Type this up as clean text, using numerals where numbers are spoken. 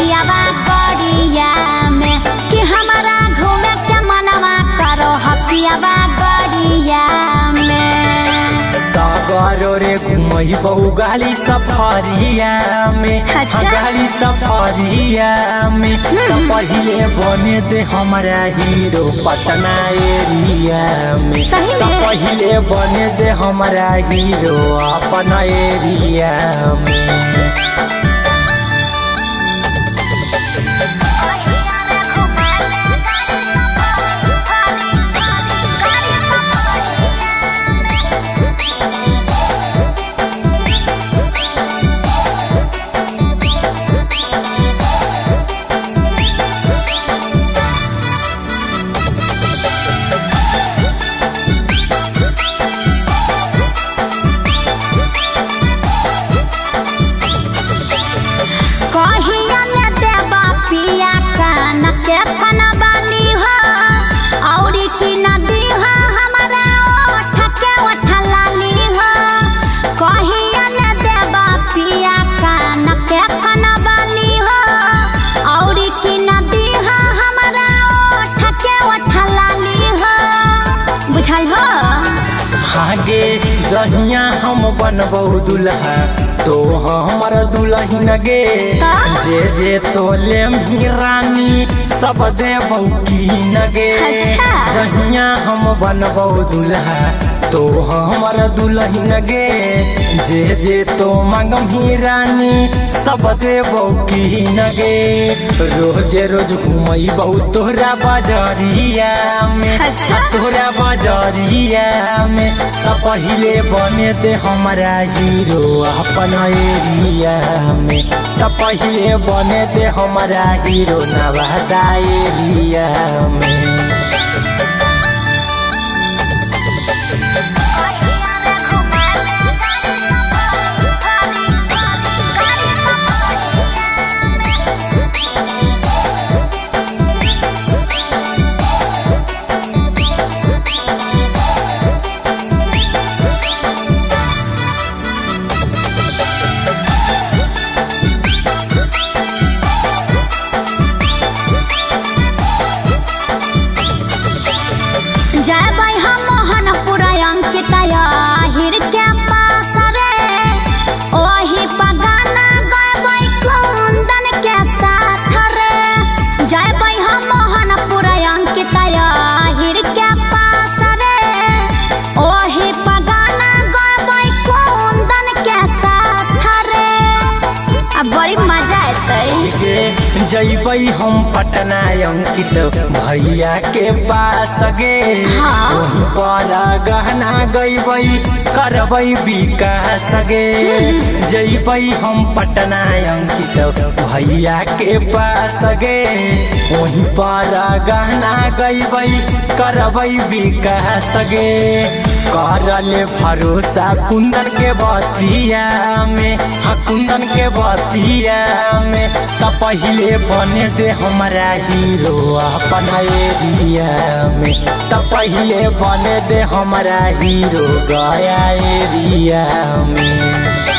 हकियावा गड़िया में कि हमारा घूमे के मनवा करो हकियावा गड़िया में। सागरो रे घुमई बहु गाड़ी सफरिया में। अच्छा? गाड़ी सफरिया में तो पहले बने दे हमारा हीरो पटना एरिया में। सही तो में? पहले बने दे हमारा हीरो अपना एरिया में। आगे जहिया हम बनबो दुल्हा तो हमर दुल्हन गे जे जे तोले रानी सब देबो की नगे। जहिया हम बनबो दुल्हा तो हमर दुल्हन गे जे जे तो मंगमी रानी सब देबो की नगे। रोजे रोज घुमई बहु तोहरा बाजारिया में। तोहरा बाजारिया में तो पहले बने दे हमारा हीरो अपना एरिया में। तो पहले बने दे हमारा हीरो नवादा एरिया में। जैबई हम पटना अंकित भैया के पास गे। वहीं पर गहना गईबई करबई विकास गे। जैबई हम पटना अंकित भैया के पास गे। वहीं पर गहना गईबई करबई विकास गे। करले भरोसा कुंदन के बतिया में। कुंदन के बतिया में तो पहले बने दे हमारा हीरो अपना एरिया में। तो पहले बने दे हमारा हीरो गया एरिया में।